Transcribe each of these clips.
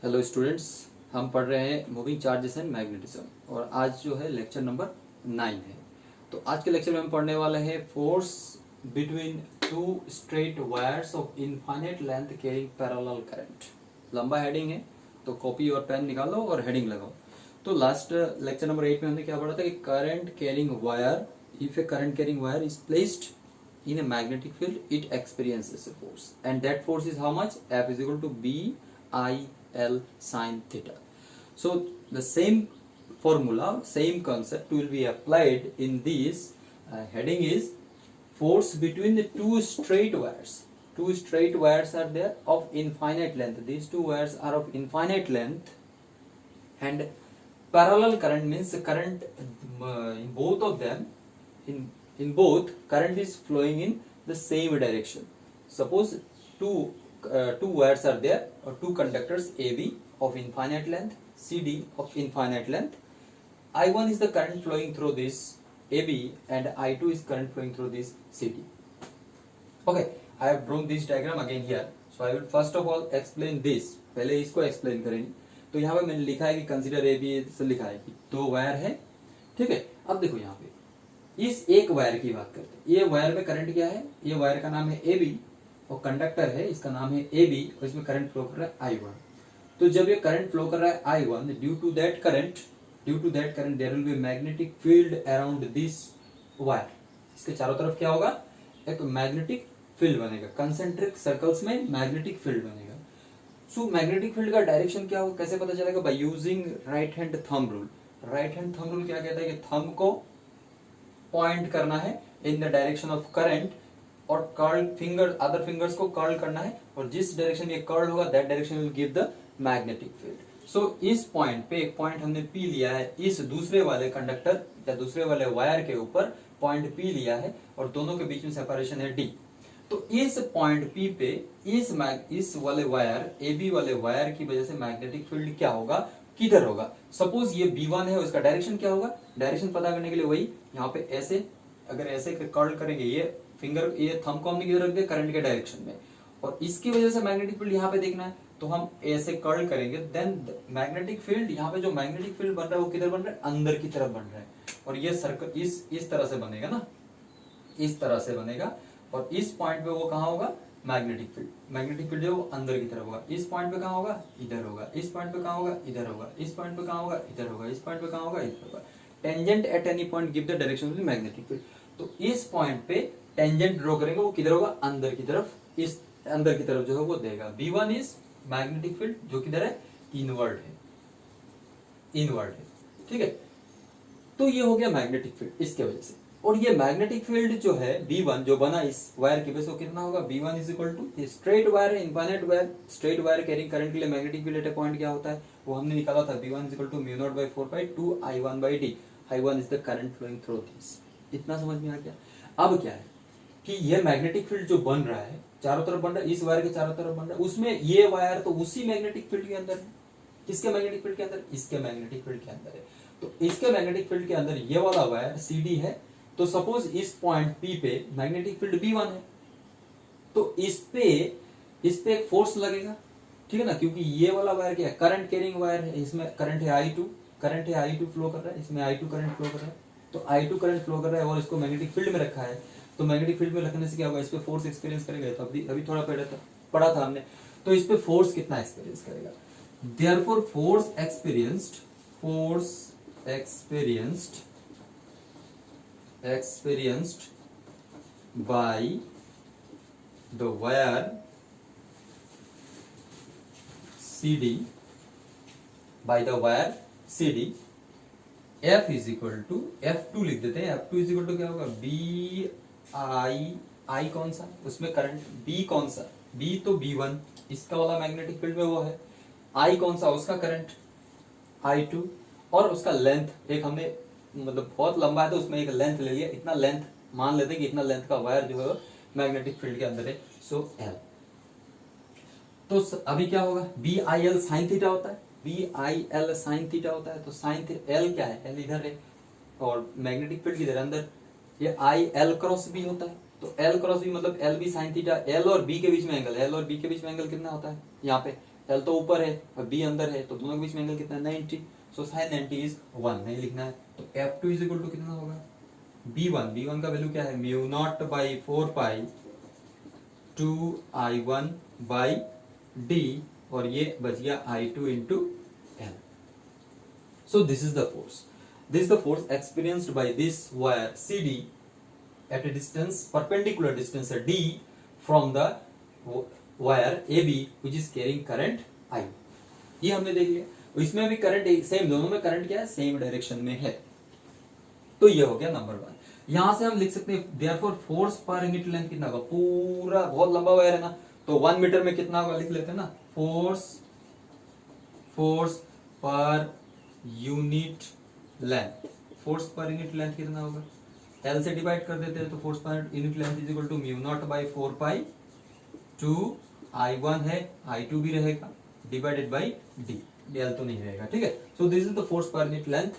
Hello students, हम पढ़ रहे हैं मूविंग चार्जेस एंड मैग्नेटिज्म और आज जो है लेक्चर नंबर 9 है। तो आज के लेक्चर में हम पढ़ने वाले हैं force between two straight wires of infinite length carrying parallel current. लंबा हेडिंग है तो कॉपी और पेन निकालो और हेडिंग लगाओ। तो लास्ट लेक्चर नंबर 8 में हमने क्या पढ़ा था कि current carrying wire, if A current carrying wire is placed in a magnetic field it experiences a force and that force is how much? F is equal to B I L sin theta. So the same formula, same concept will be applied in this. Heading is force between the two straight wires. Two straight wires are there of infinite length. These two wires are of infinite length and parallel current means current in both of them in both current is flowing in the same direction. Suppose two wires are there or two conductors AB of infinite length, CD of infinite length. I1 is the current flowing through this AB and I2 is current flowing through this CD. Okay, I have drawn this diagram again here. So I will first of all explain this. पहले इसको explain करेंगे। तो यहाँ पे मैंने लिखा है कि consider AB से लिखा है कि दो वायर है, ठीक है। अब देखो यहाँ पे इस एक वायर की बात करते हैं। ये वायर में करंट क्या है? ये वायर का नाम है AB और कंडक्टर है, इसका नाम है AB और इसमें करंट फ्लो कर रहा है I1। तो जब ये करंट फ्लो कर रहा है I1, due to that current there will be magnetic field around this wire. इसके चारों तरफ क्या होगा? एक मैग्नेटिक फील्ड बनेगा, कंसेंट्रिक सर्कल्स में मैग्नेटिक फील्ड बनेगा। सो मैग्नेटिक फील्ड का डायरेक्शन क्या होगा, कैसे पता चलेगा? By using right hand thumb rule. Right hand thumb rule क्या कहता है कि थंब को पॉइंट करना है in the direction of current और कर्ल फिंगर, अदर फिंगर्स को कर्ल करना है और जिस डायरेक्शन ये कर्ल होगा that direction will give the magnetic field. So इस पॉइंट पे एक पॉइंट हमने पी लिया है, इस दूसरे वाले कंडक्टर या दूसरे वाले वायर के ऊपर पॉइंट पी लिया है और दोनों के बीच में सेपरेशन है डी। तो इस पॉइंट पी पे इस वाले वायर AB वाले वायर की वजह से मैग्नेटिक फील्ड क्या होगा, किधर होगा? सपोज ये B1 है, उसका डायरेक्शन क्या होगा? डायरेक्शन पता करने के लिए वही यहाँ पे ऐसे, अगर ऐसे कर्ल करेंगे ये फिंगर, ये थंब को हमने किधर रख दिया? करंट के डायरेक्शन में, और इसकी वजह से मैग्नेटिक फील्ड यहाँ पे देखना है तो हम ऐसे कर्ल करेंगे, देन मैग्नेटिक फील्ड, यहाँ पे जो मैग्नेटिक फील्ड बन रहा है वो किधर बन रहा है? अंदर की तरफ बन रहा है। और ये सर्कल इस तरह से बनेगा ना, इस तरह से बनेगा और इस पॉइंट पे वो कहाँ होगा? मैग्नेटिक फील्ड जो वो अंदर की तरफ होगा। इस पॉइंट पे कहाँ होगा? इधर होगा। इस पॉइंट पे कहाँ होगा? इधर होगा। इस पॉइंट पे कहाँ होगा? इधर होगा। इस पॉइंट पे कहाँ होगा? इधर होगा। Tangent at any point give the direction of the magnetic field. तो इस पॉइंट पे टेंजेंट ड्रॉ करेंगे, वो किधर होगा? अंदर की तरफ। इस अंदर की तरफ जो है वो देगा। B1 इज मैग्नेटिक फील्ड जो किधर है? इनवर्ड है, ठीक है। तो ये हो गया मैग्नेटिक फील्ड इसके वजह से। और ये मैग्नेटिक फील्ड जो है B1 जो बना इस वायर की वजह से कितना होगा? B1 is equal to straight wire है, infinite wire, straight wire carrying current के लिए magnetic field at a point क्या होता है वो हमने निकाला था। B1 is equal to mu naught by 4 pi 2 I1 by D। I1 is the current flowing through this. इतना समझ में आ गया? अब क्या है कि ये मैग्नेटिक फील्ड जो बन रहा है चारों तरफ बन रहा है, इस वायर के चारों तरफ बन रहा है, उसमें ये वायर तो उसी मैग्नेटिक फील्ड के अंदर है। किसके मैग्नेटिक फील्ड के अंदर? इसके मैग्नेटिक फील्ड के अंदर है। तो इसके मैग्नेटिक फील्ड के अंदर ये वाला वायर CD है। तो सपोज इस पॉइंट P पे मैग्नेटिक फील्ड B1 है, तो इस पे एक फोर्स लगेगा, ठीक है ना, क्योंकि ये वाला वायर क्या है? करंट कैरिंग वायर है, इसमें करंट है I2 फ्लो कर रहा है, इसमें I2 करंट फ्लो कर रहा है। तो I2 करंट फ्लो कर रहा है और इसको मैग्नेटिक फील्ड में रखा है। तो मैग्नेटिक फील्ड में रखने से क्या होगा? इस पे फोर्स एक्सपीरियंस करेगा। तो अभी थोड़ा पढ़ा था हमने। तो इस पे फोर्स कितना एक्सपीरियंस करेगा? Therefore force experienced by the wire CD F is equal to F2 लिख देते हैं। F2 is equal to क्या होगा? I कौन सा? उसमें करंट B कौन सा? B तो B1 इसका वाला मैग्नेटिक फील्ड में वो है। I कौन सा? उसका करंट I2 और उसका लेंथ एक हमने, मतलब बहुत लंबा है तो उसमें एक लेंथ ले लिया, इतना लेंथ मान लेते हैं कि इतना लेंथ का वायर जो है मैग्नेटिक फील्ड के अंदर है। सो L। तो अभी क्या होगा? BIL साइन थीटा होता है, BIL साइन थीटा होता है। तो साइन L क्या है? L इधर है और मैग्नेटिक फील्ड किधर? अंदर। ये IL क्रॉस B होता है। तो L क्रॉस B मतलब LB साइन थीटा। L और B के बीच में एंगल कितना होता है? यहाँ पे एल तो ऊपर है और बी अंदर है, तो दोनों के बीच में एंगल कितना है 90, सो साइन 90 इज 1 नहीं लिखना है। तो F2 इज इक्वल टू कितना होगा B1 का वैल्यू क्या है mu naught by 4 pi 2I1 by D, और ये बच गया I2 into L. So this is the force, this is the force experienced by this wire CD at a distance perpendicular distance D from the wire AB which is carrying current I। ये हमने देख लिया, इसमें भी current same, दोनों में current क्या है सेम डायरेक्शन में है। तो ये हो गया नंबर 1। यहां से हम लिख सकते हैं therefore force per unit length कितना होगा, पूरा बहुत लंबा वायर है ना, तो 1 मीटर में कितना होगा लिख लेते हैं ना, force per unit length, force per unit length कितना होगा, एल से डिवाइड कर देते हैं, तो force per unit length is equal to mu naught by 4 pi 2I1 है, I2 भी रहेगा डिवाइडेड बाई डी, एल तो नहीं रहेगा, ठीक है। So this is the force per unit length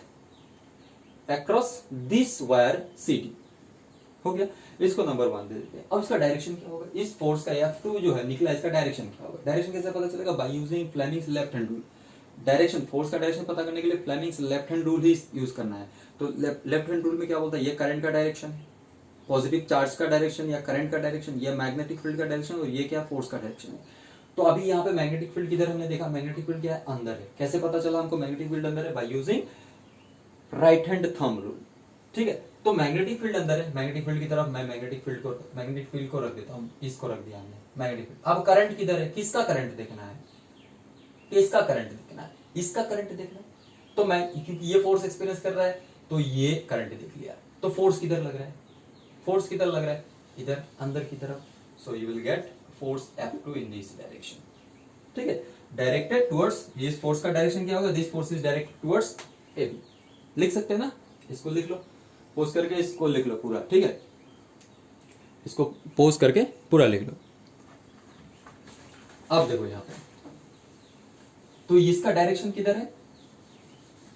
across this wire CD। हो गया, इसको नंबर 1 दे देते हैं। अब इसका डायरेक्शन क्या होगा, इस फोर्स का F2 जो है निकला, इसका डायरेक्शन क्या होगा, डायरेक्शन कैसे पता चलेगा, by using Fleming's left hand rule. Direction, force का डायरेक्शन पता करने के लिए फ्लेमिंग्स लेफ्ट हैंड रूल ही यूज करना है। तो लेफ्ट हैंड रूल में क्या बोलता है, ये करंट का डायरेक्शन, पॉजिटिव चार्ज का डायरेक्शन या करंट का डायरेक्शन, ये मैग्नेटिक फील्ड का डायरेक्शन, और ये क्या फोर्स का डायरेक्शन है। तो अभी यहाँ पे मैग्नेटिक फील्ड किधर हमने देखा, मैग्नेटिक फील्ड क्या है अंदर है। कैसे पता चला हमको मैग्नेटिक फील्ड अंदर है, bye using right hand thumb rule, ठीक है। तो मैग्नेटिक फील्ड अंदर है, मैग्नेटिक फील्ड की तरफ मैं मैग्नेटिक फील्ड को रख देता हूँ, इसको रख दिया हमने मैग्नेटिक फील्ड। अब करंट किधर है, किसका करंट देखना है, किसका करंट देखना है, इसका करंट देखना है। तो मैं क्योंकि ये फोर्स एक्सपीरियंस कर रहा है तो ये करंट देख लिया, तो फोर्स किधर लग रहा है, फोर्स किधर लग रहा है, इधर अंदर की तरफ। So you will get force F2 in this direction, ठीक है, डायरेक्टेड टुवर्ड्स, इस फोर्स का डायरेक्शन क्या होगा, this force is directed towards AB। लिख सकते हैं ना, इसको लिख लो, पोज करके इसको लिख लो पूरा, ठीक है, इसको पोज करके पूरा लिख लो। अब देखो यहां पे, तो इसका डायरेक्शन किधर है,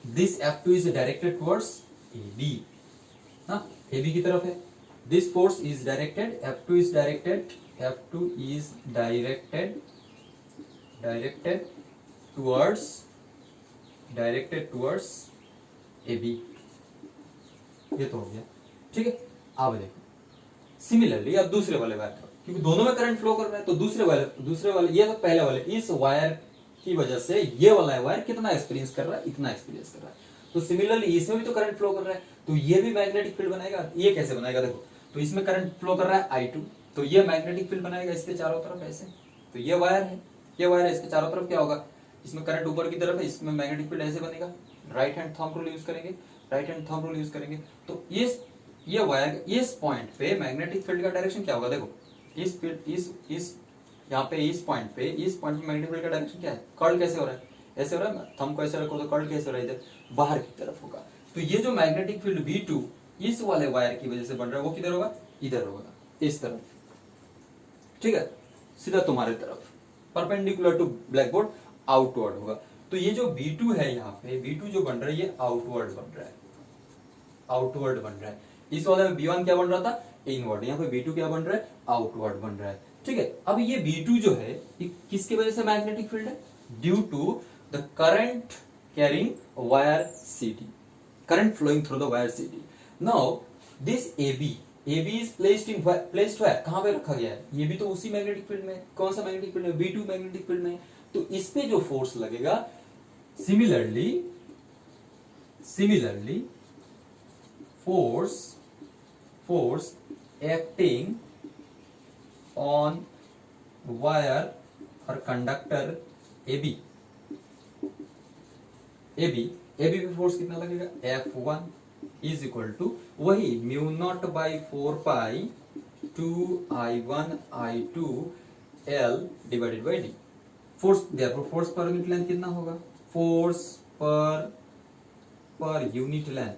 this F2 is directed towards AB, हाँ AB की तरफ है। This force is directed, F2 is directed towards AB। ये तो हो गया, ठीक है। अब देखो सिमिलरली अब दूसरे वाले वायर, क्योंकि दोनों में करंट फ्लो कर रहा है, तो दूसरे वाले ये तो पहले वाले, इस वायर की वजह से ये वाला वायर कितना एक्सपीरियंस कर रहा है, इतना एक्सपीरियंस कर रहा है। तो सिमिलरली इसमें भी तो करंट फ्लो कर रहा है, तो ये भी मैग्नेटिक फील्ड बनाएगा। ये कैसे बनाएगा, देखो, तो इसमें करंट फ्लो कर रहा है I2, तो ये मैग्नेटिक फील्ड बनाएगा इसके चारों तरफ ऐसे। तो ये वायर है, इसके चारों तरफ क्या होगा, इसमें करंट ऊपर की तरफ है, इसमें मैग्नेटिक फील्ड ऐसे बनेगा। Right hand thumb rule use करेंगे, तो ये वायर इस पॉइंट पे मैग्नेटिक फील्ड का डायरेक्शन क्या होगा, देखो इस यहाँ पे इस पॉइंट पे मैग्नेटिक फील्ड का डायरेक्शन क्या है, कर्ल कैसे हो रहा है, ऐसे हो रहा है, थंब को ऐसे रखो तो कर्ल कैसे हो रहा है, इधर बाहर की तरफ होगा। तो ये जो मैग्नेटिक फील्ड V2 इस वाले वायर की वजह से बन रहा है, वो किधर होगा, इधर होगा, इस तरफ, ठीक है, सीधा तुम्हारे तरफ, परपेंडिकुलर टू ब्लैकबोर्ड, आउटवर्ड होगा। तो ये जो V2 है, यहाँ पे V2 जो बन रहा है ये आउटवर्ड बन रहा है। इस वाले में B1 क्या बन रहा था, इनवर्ड, यहाँ पे V2 क्या बन रहा है, आउटवर्ड बन रहा है, ठीक है। अब ये V2 जो है ये किसकी वजह से मैग्नेटिक फील्ड है, due to the current carrying wire CD, current flowing through the wire CD। Now this AB is placed where, कहां पे रखा गया है, ये भी तो उसी मैग्नेटिक फील्ड में, कौन सा मैग्नेटिक फील्ड में, V2 मैग्नेटिक फील्ड में। तो इस पे जो फोर्स लगेगा, similarly force acting on wire और कंडक्टर AB पे फोर्स कितना लगेगा, F1 इज इक्वल टू वही mu naught by 4 pi 2I1 I2 L divided by D. Force force per unit length कितना होगा, फोर्स पर यूनिट लेंथ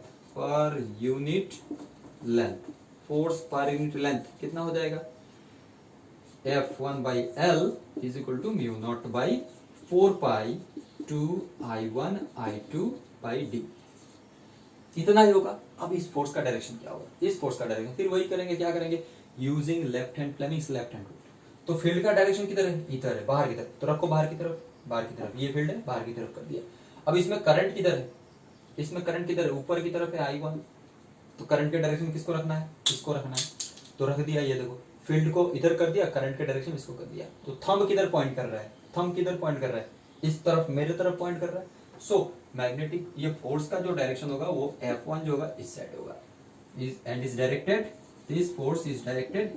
कितना हो जाएगा, F1 by L is equal to mu naught by 4 pi 2I1 I2 by D, इतना ही होगा। अब इस फोर्स का डायरेक्शन क्या होगा, इस फोर्स का डायरेक्शन फिर वही करेंगे, क्या करेंगे, using left hand Fleming's left hand rule. तो फील्ड का डायरेक्शन किधर है, इधर है, बाहर की तरफ, तो रखो बाहर की तरफ, बाहर की तरफ, ये फील्ड है बाहर की तरफ कर दिया। अब इसमें करंट किधर है, इसमें करंट किधर है, ऊपर की तरफ है I1, तो करंट के डायरेक्शन में किसको रखना है, इसको रखना है, तो रख दिया। ये देखो फील्ड को इधर कर दिया, करंट के डायरेक्शन इसको कर दिया। तो थंब किधर पॉइंट कर रहा है, थंब किधर पॉइंट कर रहा है, इस तरफ मेरे तरफ पॉइंट कर रहा है। सो मैग्नेटिक ये फोर्स का जो डायरेक्शन होगा वो F1 जो होगा इस साइड होगा, and is directed, this force is directed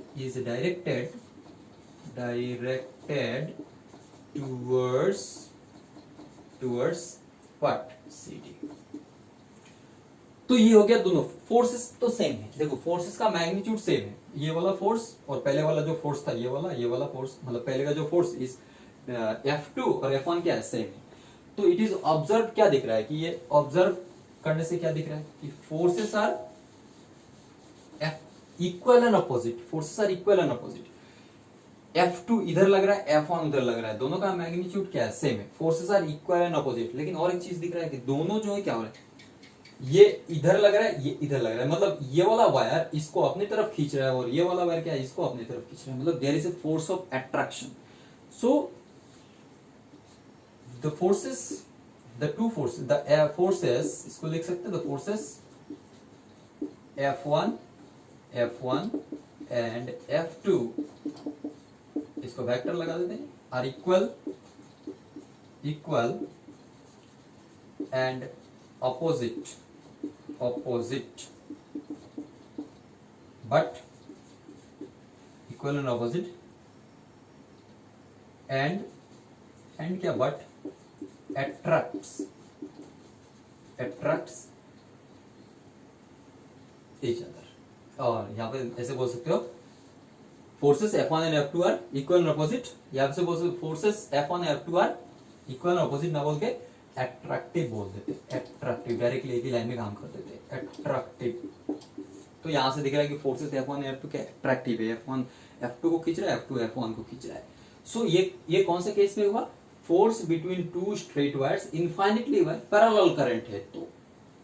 towards what, CD। तो ये हो गया, दोनों फोर्सेस तो सेम है, देखो फोर्सेस का मैग्नीट्यूड सेम है, ये वाला फोर्स और पहले वाला जो फोर्स था ये वाला फोर्स, मतलब पहले का जो फोर्स इस F2 और F1 क्या है, सेम है। तो इट इज ऑब्जर्व, क्या दिख रहा है कि ये ऑब्जर्व करने से क्या दिख रहा है कि forces are equal and opposite, forces are equal and opposite. F2 इधर लग रहा है, F1 उधर लग रहा है, दोनों का मैग्नीट्यूड क्या है, सेम है, forces are equal and opposite. लेकिन और एक चीज दिख रहा है कि दोनों जो है क्या हो रहा है, ये इधर लग रहा है, ये इधर लग रहा है, मतलब ये वाला वायर इसको अपनी तरफ खींच रहा है और ये वाला वायर क्या है, इसको अपनी तरफ खींच रहा है, मतलब there is a force of attraction. So the forces, the two forces, the forces, इसको लिख सकते हैं, the forces F1 and F2, इसको वेक्टर लगा देते हैं, are equal and opposite but equal and opposite and क्या, but attracts each other। और यहाँ पे ऐसे बोल सकते हो forces F1 and F2 are equal and opposite, यहाँ से बोल सकते forces F1 and F2 are equal and opposite ना बोल के एट्रैक्टिव बोल देते, एट्रैक्टिव, डायरेक्टली एक ही लाइन में काम कर देते, एट्रैक्टिव। तो यहां से दिख रहा है कि फोर्सेस F1 और F2 क्या एट्रैक्टिव है, F1 F2 को खींच रहा है, F2 F1 को खींच रहा है। सो ये कौन से केस में हुआ, force between two straight wires infinitely wire, parallel current है तो,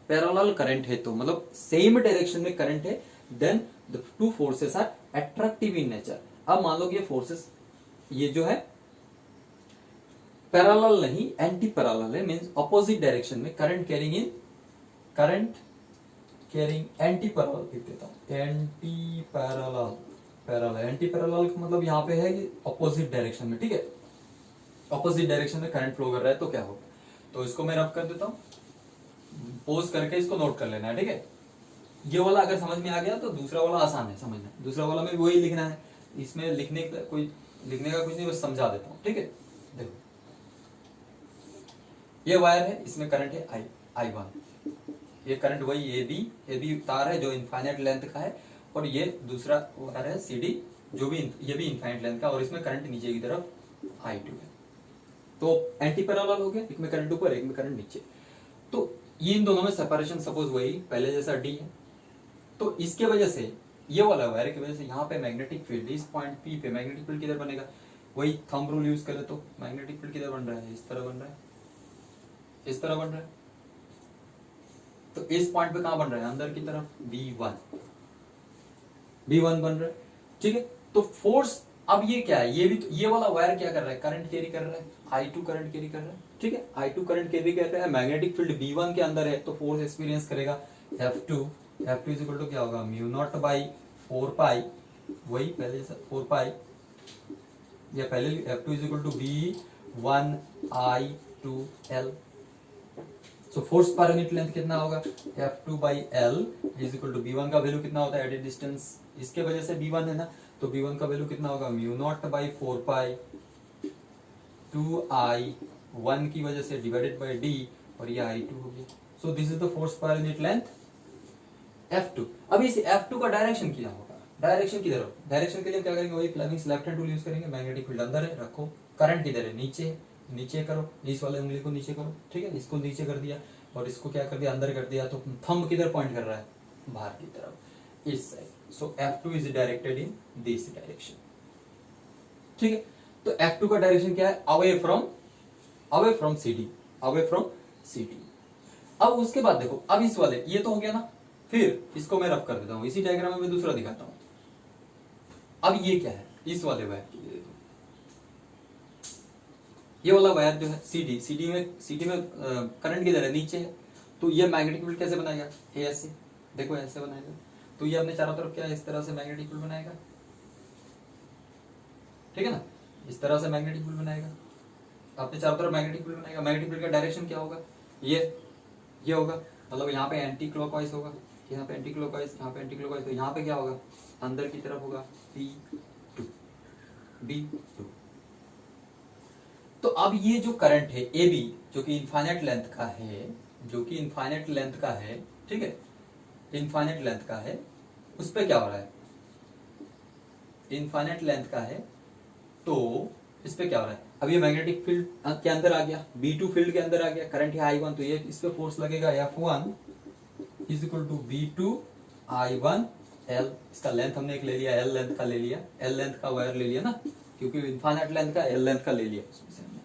पैरेलल करंट है तो मतलब सेम डायरेक्शन में करंट है, then the two forces are attractive in nature. अब मान लो ये फोर्सेस, ये जो है पैरेलल नहीं एंटी पैरेलल है, मींस अपोजिट डायरेक्शन में करंट कैरिंग एंटी पैरेलल लिख देता हूं, एंटी पैरेलल का मतलब यहाँ पे है कि अपोजिट डायरेक्शन में, ठीक है, अपोजिट डायरेक्शन में करंट फ्लो कर रहा है तो क्या होगा। तो इसको मैं रब कर देता हूं, पोज करके इसको नोट कर लेना है, ठीक है। ये वाला अगर समझ में आ गया तो दूसरा वाला आसान है समझना, दूसरा वाला में वही लिखना है, इसमें लिखने का कुछ नहीं, बस समझा देता हूं, ठीक है। देखो ये वायर है, इसमें करंट है I1, ये करंट वही ए बी तार है जो इनफाइनाइट लेंथ का है, और ये दूसरा वायर है CD जो भी ये भी इनफाइनाइट लेंथ का, और इसमें करंट नीचे की तरफ I2 है। तो एंटी पैरेलल हो गया, एक में करंट ऊपर एक में करंट नीचे। तो ये इन दोनों में सेपरेशन सपोज वही पहले जैसा D है, तो इसके वजह से ये वाला वायर की वजह से यहाँ पे मैग्नेटिक फील्ड, इस पॉइंट P पे मैग्नेटिक फील्ड किधर बनेगा, वही थंब रूल यूज करे तो मैग्नेटिक फील्ड किधर बन रहा है, इस तरह बन रहा है, इस तरह बन रहा है। तो इस पॉइंट पे कहां बन रहा है, अंदर की तरफ B1 बन रहा है, ठीक है। तो फोर्स, अब ये क्या है, ये भी तो, ये वाला वायर क्या कर रहा है, करंट कैरी कर रहा है, I2 करंट कैरी कर रहा है, ठीक है, I2 करंट कैरी कर रहा है, मैग्नेटिक फील्ड B1 के अंदर है, तो फोर्स एक्सपीरियंस करेगा F2 इज इक्वल टू क्या होगा, μ0/4 पाई, वही पहले जैसा 4 पाई, या पहले F2 is equal to B1I2L। So force per unit length कितना होगा, F2/L is equal to B1 का वैल्यू कितना होता है एट ए डिस्टेंस, इसके वजह से B1 है ना, तो B1 का वैल्यू कितना होगा, μ0/4 पाई 2I1 की वजह से डिवाइडेड बाय D, और ये I2 हो गया। So this is the force per unit length F2। अब इस F2 का डायरेक्शन क्या होगा, डायरेक्शन किधर हो, डायरेक्शन के लिए क्या करेंगे, वही Fleming's left hand rule use करेंगे, मैग्नेटिक फील्ड अंदर है रखो, करंट किधर है, नीचे करो, इस वाले उंगली को नीचे करो, ठीक है, इसको नीचे कर दिया और इसको क्या कर दिया, अंदर कर दिया, तो थंब किधर पॉइंट कर रहा है, बाहर की तरफ, इस side. So F2 is directed in this direction, ठीक है। तो F2 का डायरेक्शन क्या है, अवे फ्रॉम CD। अब उसके बाद देखो, अब इस वाले, ये तो हो गया ना, फिर इसको मैं रफ कर देता हूं, इसी डायग्राम में मैं दूसरा दिखाता हूं। अब ये क्या है, इस वाले वायर की देखो, ये वाला वायर जो है सीडी में करंट किधर है, नीचे है, तो ये मैग्नेटिक फील्ड कैसे बनाएगा, ये ऐसे, देखो ऐसे बनाएगा, तो ये अपने चारों तरफ क्या है, इस तरह से मैग्नेटिक फील्ड बनाएगा, ठीक है ना, इस तरह से मैग्नेटिक फील्ड बनाएगा, अपने चारों तरफ मैग्नेटिक फील्ड बनाएगा। मैग्नेटिक फील्ड का डायरेक्शन क्या होगा, ये होगा, मतलब यहाँ पे एंटी क्लॉकवाइज होगा, यहाँ पे एंटी क्लॉकवाइज, यहाँ पे एंटी क्लॉकवाइज, तो यहाँ पे क्या होगा, अंदर की तरफ होगा B2। तो अब ये जो करंट है AB जो कि इनफाइनाइट लेंथ का है, ठीक है, इनफाइनाइट लेंथ का है, उस पे क्या हो रहा है, इनफाइनाइट लेंथ का है, तो इस पे क्या हो रहा है, अब ये मैग्नेटिक फील्ड के अंदर आ गया, B2 फील्ड के अंदर आ गया, करंट है I1, तो ये इस पे फोर्स लगेगा F1 is equal to B2 I1 L, इसका लेंथ हमने एक ले लिया, L लेंथ का ले लिया, L लेंथ का वायर ले लिया ना, क्योंकि इनफाइनाइट लेंथ का L लेंथ का ले लिया उसमें से हमने।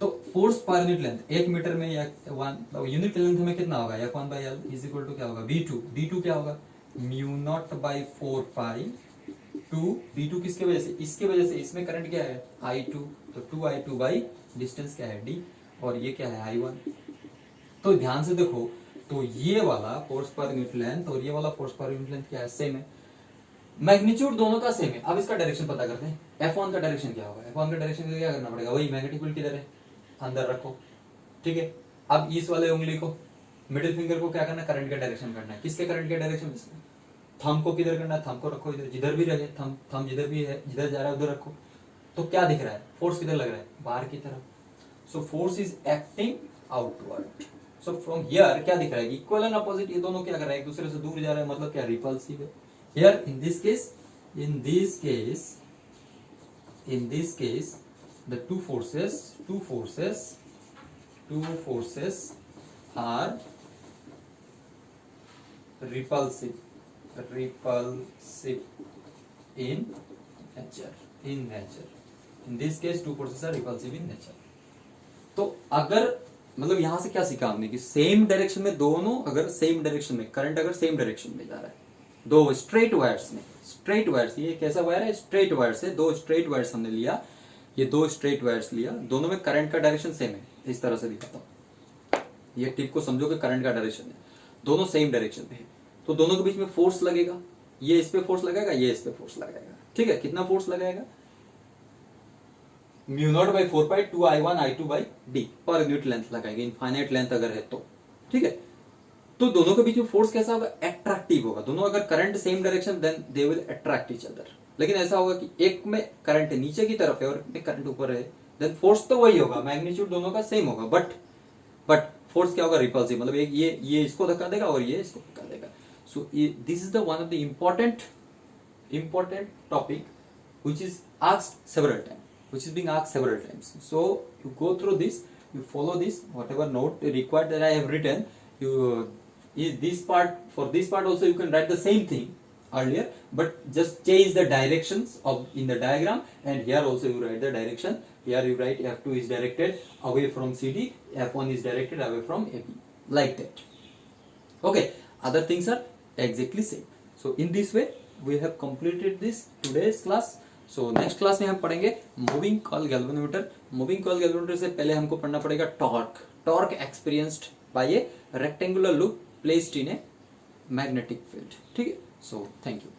तो force per unit length 1 metre में या 1 यूनिट लेंथ में कितना होगा, F1/L इज इक्वल टू क्या होगा, B2 क्या होगा, μ0/4 2, B2 किसके वजह से, इसके वजह से, इसमें करंट क्या है I2, तो 2I2 बाई डिस्टेंस क्या है D, और ये क्या है I1। तो ध्यान से देखो, तो ये वाला फोर्स पर यूनिट लेंथ और ये वाला फोर्स पर यूनिट लेंथ क्या है, सेम है, मैग्नीट्यूड दोनों का सेम है। अब इसका डायरेक्शन पता करते हैं, F1 का डायरेक्शन क्या होगा, F1 का डायरेक्शन क्या करना पड़ेगा, वही मैग्नेटिक फील्ड किधर है, अंदर रखो, ठीक है। अब इस वाले उंगली को, मिडिल फिंगर को क्या करना है, करंट का डायरेक्शन करना है, किसके करंट के डायरेक्शन में, थंब को किधर करना है, थंब को रखो इधर, जिधर भी रहे थंब जिधर भी है, जिधर जा रहा है उधर रखो, तो क्या दिख रहा है, फोर्स किधर लग रहा है, बाहर की तरफ, so force is acting outward. So from here क्या दिख रहा है, इक्वल एंड अपोजिट, ये दोनों क्या कर रहे हैं, एक दूसरे से दूर जा रहे हैं, मतलब क्या रिपल्सिव है। Here in this case the two forces are repulsive in nature, in this case two forces are repulsive in nature। तो अगर मतलब यहां से क्या सीखा हमने कि सेम डायरेक्शन में दोनों, अगर सेम डायरेक्शन में करंट अगर सेम डायरेक्शन में जा रहा है, दो स्ट्रेट वायर्स में, स्ट्रेट वायर्स, ये कैसा वायर है, स्ट्रेट वायर्स है, दो स्ट्रेट वायर्स हमने लिया, ये दो स्ट्रेट वायर्स लिया, दोनों में करंट का डायरेक्शन सेम है, इस तरह से दिखाता हूं, ये टिप को समझो कि करंट का डायरेक्शन है, दोनों सेम डायरेक्शन में है, तो दोनों के बीच में फोर्स लगेगा, ये इस पे फोर्स लगाएगा, ये इस पे फोर्स लगाएगा, ठीक है, कितना फोर्स लगाएगा, μ0/4 2I1I2/D पर यूनिट लेंथ लगाएगा, इनफाइनाइट लेंथ अगर है तो, ठीक है। तो दोनों के बीच में फोर्स कैसा होगा, अट्रैक्टिव होगा, दोनों अगर current same direction then they will attract each other. लेकिन ऐसा होगा कि एक में करंट नीचे की तरफ है और एक में करंट ऊपर है, देन फोर्स तो वही होगा, मैग्नीट्यूड दोनों का सेम होगा, बट फोर्स क्या होगा, रिपल्सिव, मतलब एक ये इसको धक्का देगा और ये इसको धक्का देगा। So this is the one of the important topic which is asked several times, which is being asked several times. So you go through this, you follow this, whatever note required that I have written, this part also you can write the same thing earlier, but just change the directions of in the diagram, and here also you write the direction. Here you write F2 is directed away from CD, F1 is directed away from AB, like that. Okay, other things are exactly same. So in this way we have completed this today's class. So next class में हम पढ़ेंगे moving coil galvanometer. Moving coil galvanometer से पहले हमको पढ़ना पड़ेगा torque experienced bye A rectangular loop placed in a magnetic field, ठीक है। So thank you.